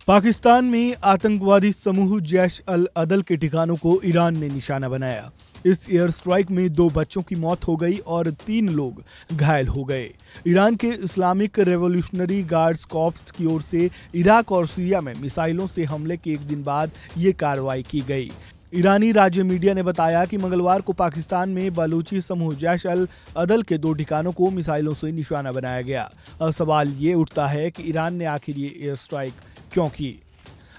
पाकिस्तान में आतंकवादी समूह जैश अल अदल के ठिकानों को ईरान ने निशाना बनाया। इस एयर स्ट्राइक में 2 बच्चों की मौत हो गई और 3 लोग घायल हो गए। ईरान के इस्लामिक रेवोल्यूशनरी गार्ड्स कॉर्प्स की ओर से इराक और सीरिया में मिसाइलों से हमले के एक दिन बाद ये कार्रवाई की गई। ईरानी राज्य मीडिया ने बताया कि मंगलवार को पाकिस्तान में बलूची समूह जैश अल अदल के 2 ठिकानों को मिसाइलों से निशाना बनाया गया। अब सवाल ये उठता है कि ईरान ने आखिर ये एयर स्ट्राइक क्यों की?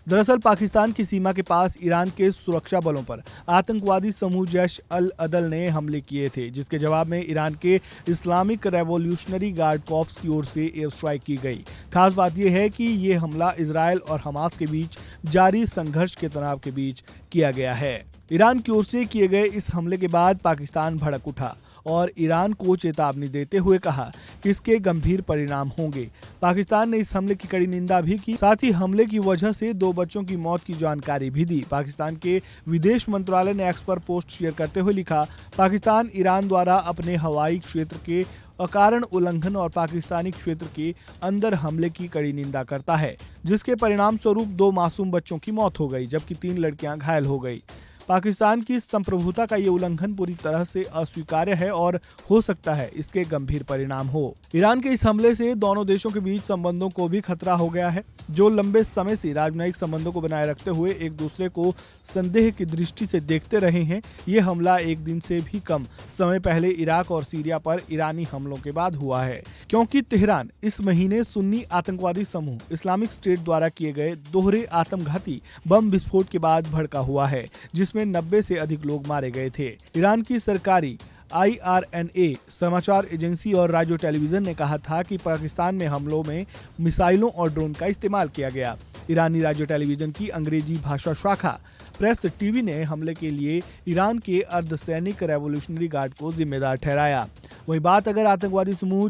दरअसल पाकिस्तान की सीमा के पास ईरान के सुरक्षा बलों पर आतंकवादी समूह जैश अल अदल ने हमले किए थे, जिसके जवाब में ईरान के इस्लामिक रेवोल्यूशनरी गार्ड कॉर्प्स की ओर से एयर स्ट्राइक की गई। खास बात यह है कि ये हमला इजरायल और हमास के बीच जारी संघर्ष के तनाव के बीच किया गया है। ईरान की ओर से किए गए इस हमले के बाद पाकिस्तान भड़क उठा और ईरान को चेतावनी देते हुए कहा कि इसके गंभीर परिणाम होंगे। पाकिस्तान ने इस हमले की कड़ी निंदा भी की, साथ ही हमले की वजह से 2 बच्चों की मौत की जानकारी भी दी। पाकिस्तान के विदेश मंत्रालय ने एक्स पर पोस्ट शेयर करते हुए लिखा, पाकिस्तान ईरान द्वारा अपने हवाई क्षेत्र के अकारण उल्लंघन और पाकिस्तानी क्षेत्र के अंदर हमले की कड़ी निंदा करता है, जिसके परिणाम स्वरूप 2 मासूम बच्चों की मौत हो गई जबकि 3 लड़कियां घायल हो गई। पाकिस्तान की संप्रभुता का ये उल्लंघन पूरी तरह से अस्वीकार्य है और हो सकता है इसके गंभीर परिणाम हो। ईरान के इस हमले से दोनों देशों के बीच संबंधों को भी खतरा हो गया है, जो लंबे समय से राजनयिक संबंधों को बनाए रखते हुए एक दूसरे को संदेह की दृष्टि से देखते रहे हैं। ये हमला एक दिन से भी कम समय पहले इराक और सीरिया पर ईरानी हमलों के बाद हुआ है, क्योंकि तेहरान इस महीने सुन्नी आतंकवादी समूह इस्लामिक स्टेट द्वारा किए गए दोहरे आत्मघाती बम विस्फोट के बाद भड़का हुआ है, जिसमें 90 से अधिक लोग मारे गए थे। ईरान की सरकारी IRNA समाचार एजेंसी और राडियो टेलीविजन ने कहा था कि पाकिस्तान में हमलों में मिसाइलों और ड्रोन का इस्तेमाल किया गया। ईरानी राडियो टेलीविजन की अंग्रेजी भाषा शाखा प्रेस टीवी ने हमले के लिए ईरान के अर्धसैनिक रेवोल्यूशनरी गार्ड को जिम्मेदार ठहराया। वहीं बात अगर आतंकवादी समूह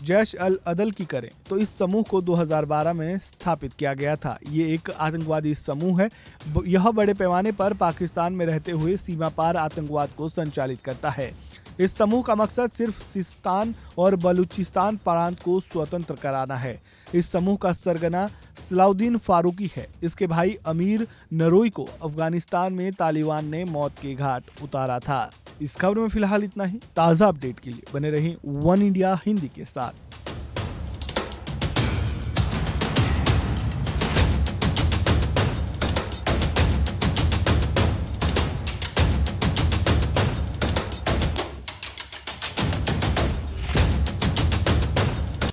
जैश अल अदल की करें तो इस समूह को 2012 में स्थापित किया गया था। ये एक आतंकवादी समूह है। यह बड़े पैमाने पर पाकिस्तान में रहते हुए सीमा पार आतंकवाद को संचालित करता है। इस समूह का मकसद सिर्फ सिस्तान और बलूचिस्तान प्रांत को स्वतंत्र कराना है। इस समूह का सरगना सलाउद्दीन फारूकी है। इसके भाई अमीर नरोई को अफगानिस्तान में तालिबान ने मौत के घाट उतारा था। इस खबर में फिलहाल इतना ही। ताज़ा अपडेट के लिए बने रहें वन इंडिया हिंदी के साथ।